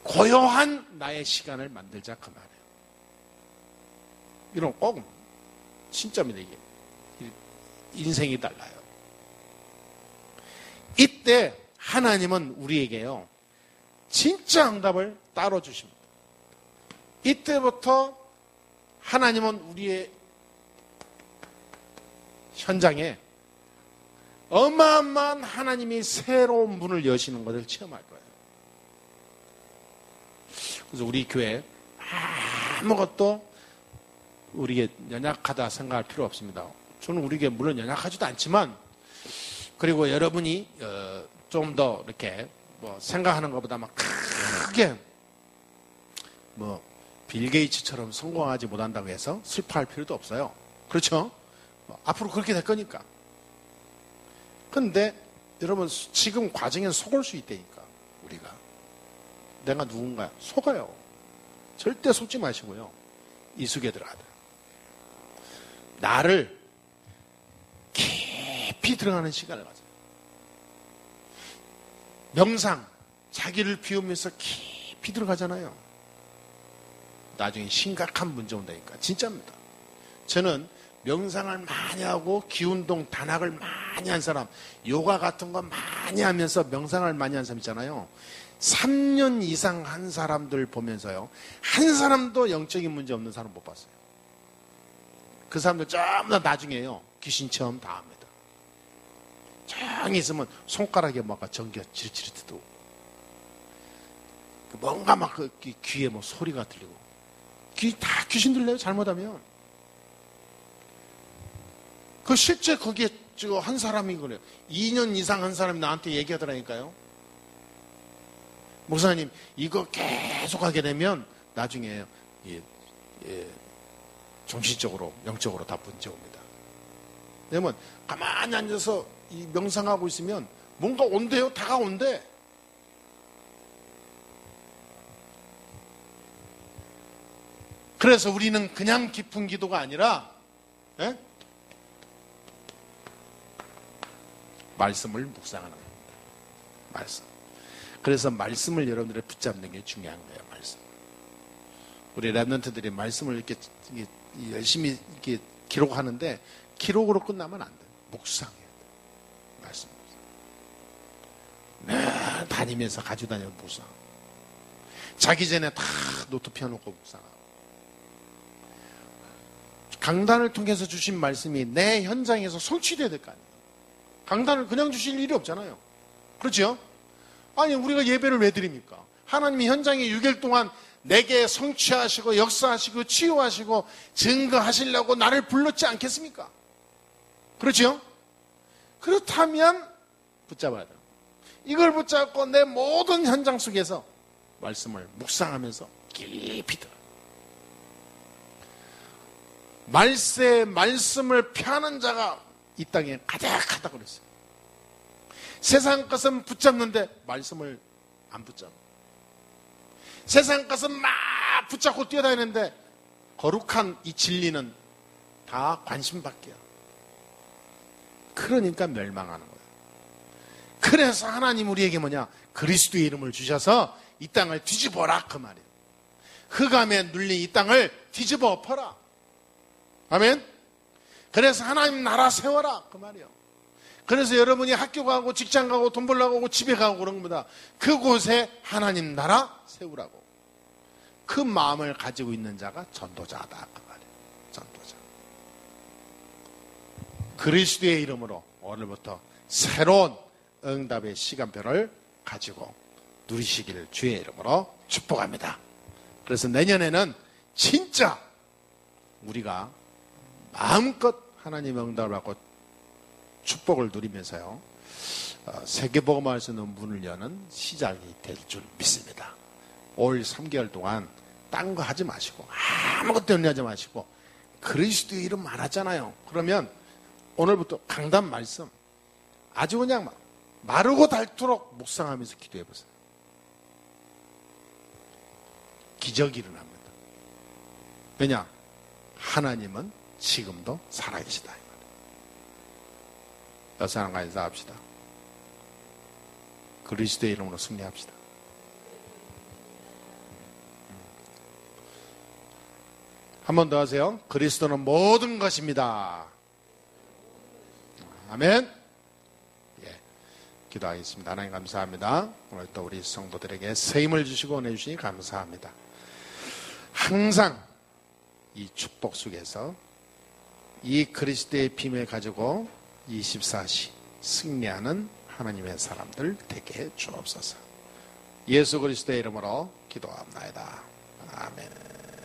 고요한 나의 시간을 만들자 그 말이에요. 이런 꼭 진짜입니다. 이게 인생이 달라요. 이때 하나님은 우리에게요 진짜 응답을 따로 주십니다. 이때부터 하나님은 우리의 현장에 어마어마한 하나님이 새로운 문을 여시는 것을 체험할 거예요. 그래서 우리 교회 아무것도 우리에게 연약하다 생각할 필요 없습니다. 저는 우리에게 물론 연약하지도 않지만, 그리고 여러분이 좀 더 이렇게 뭐 생각하는 것보다 막 크게 뭐 빌 게이츠처럼 성공하지 못한다고 해서 슬퍼할 필요도 없어요. 그렇죠? 앞으로 그렇게 될 거니까. 근데 여러분 지금 과정에서 속을 수 있다니까. 우리가 내가 누군가 속아요. 절대 속지 마시고요, 이숙에 들어가다 나를 깊이 들어가는 시간을 가져요. 명상, 자기를 비우면서 깊이 들어가잖아요. 나중에 심각한 문제 온다니까. 진짜입니다. 저는 명상을 많이 하고 기운동, 단학을 많이 한 사람, 요가 같은 거 많이 하면서 명상을 많이 한 사람 있잖아요. 3년 이상 한 사람들 보면서요, 한 사람도 영적인 문제 없는 사람 못 봤어요. 그 사람들 전부 다 나중에요 귀신 체험 다 합니다. 조용히 있으면 손가락에 뭔가 전기가 지릿지릿 뜨고, 뭔가 막 그 귀에 뭐 소리가 들리고, 귀 다 귀신 들려요 잘못하면. 그 실제 거기에 한 사람이 그래요. 2년 이상 한 사람이 나한테 얘기하더라니까요. 목사님 이거 계속 하게 되면 나중에 정신적으로 영적으로 다 문제 옵니다. 왜냐면 가만히 앉아서 이 명상하고 있으면 뭔가 온대요. 다가온대. 그래서 우리는 그냥 깊은 기도가 아니라 말씀을 묵상하는 겁니다. 말씀. 그래서 말씀을 여러분들이 붙잡는 게 중요한 거예요. 말씀. 우리 랩런트들이 말씀을 이렇게 열심히 이렇게 기록하는데 기록으로 끝나면 안 돼요. 묵상해야 돼요. 말씀. 네, 다니면서 가지고 다니면서 묵상. 자기 전에 다 노트 펴놓고 묵상하고. 강단을 통해서 주신 말씀이 내 현장에서 성취돼야 될 거 아니에요. 강단을 그냥 주실 일이 없잖아요. 그렇죠? 아니 우리가 예배를 왜 드립니까? 하나님이 현장에 6일 동안 내게 성취하시고 역사하시고 치유하시고 증거하시려고 나를 불렀지 않겠습니까? 그렇죠? 그렇다면 붙잡아야 돼요. 이걸 붙잡고 내 모든 현장 속에서 말씀을 묵상하면서 깊이 들어. 말세에 말씀을 펴는 자가 이 땅에 가득하다고 그랬어요. 세상 것은 붙잡는데 말씀을 안 붙잡아. 세상 것은 막 붙잡고 뛰어다니는데 거룩한 이 진리는 다 관심 밖이야. 그러니까 멸망하는 거예요. 그래서 하나님 우리에게 뭐냐? 그리스도의 이름을 주셔서 이 땅을 뒤집어라 그 말이에요. 흑암에 눌린 이 땅을 뒤집어 엎어라. 아멘? 그래서 하나님 나라 세워라 그 말이에요. 그래서 여러분이 학교 가고 직장 가고 돈 벌러 가고 집에 가고 그런 겁니다. 그곳에 하나님 나라 세우라고. 그 마음을 가지고 있는 자가 전도자다 그 말이에요. 전도자. 그리스도의 이름으로 오늘부터 새로운 응답의 시간표를 가지고 누리시기를 주의 이름으로 축복합니다. 그래서 내년에는 진짜 우리가 마음껏 하나님의 응답을 받고 축복을 누리면서요, 세계복음화할 수 있는 문을 여는 시작이 될 줄 믿습니다. 올 3개월 동안 딴 거 하지 마시고 아무것도 연애하지 마시고 그리스도의 이름 말하잖아요. 그러면 오늘부터 강단 말씀 아주 그냥 마르고 닳도록 묵상하면서 기도해 보세요. 기적이 일어납니다. 왜냐? 하나님은 지금도 살아계시다. 여섯 사람과 인사합시다. 그리스도의 이름으로 승리합시다. 한 번 더 하세요. 그리스도는 모든 것입니다. 아멘. 예, 기도하겠습니다. 하나님 감사합니다. 오늘 또 우리 성도들에게 새 힘을 주시고 은혜 주시니 감사합니다. 항상 이 축복 속에서 이 그리스도의 비밀을 가지고 24시 승리하는 하나님의 사람들 되게 주옵소서. 예수 그리스도의 이름으로 기도합나이다. 아멘.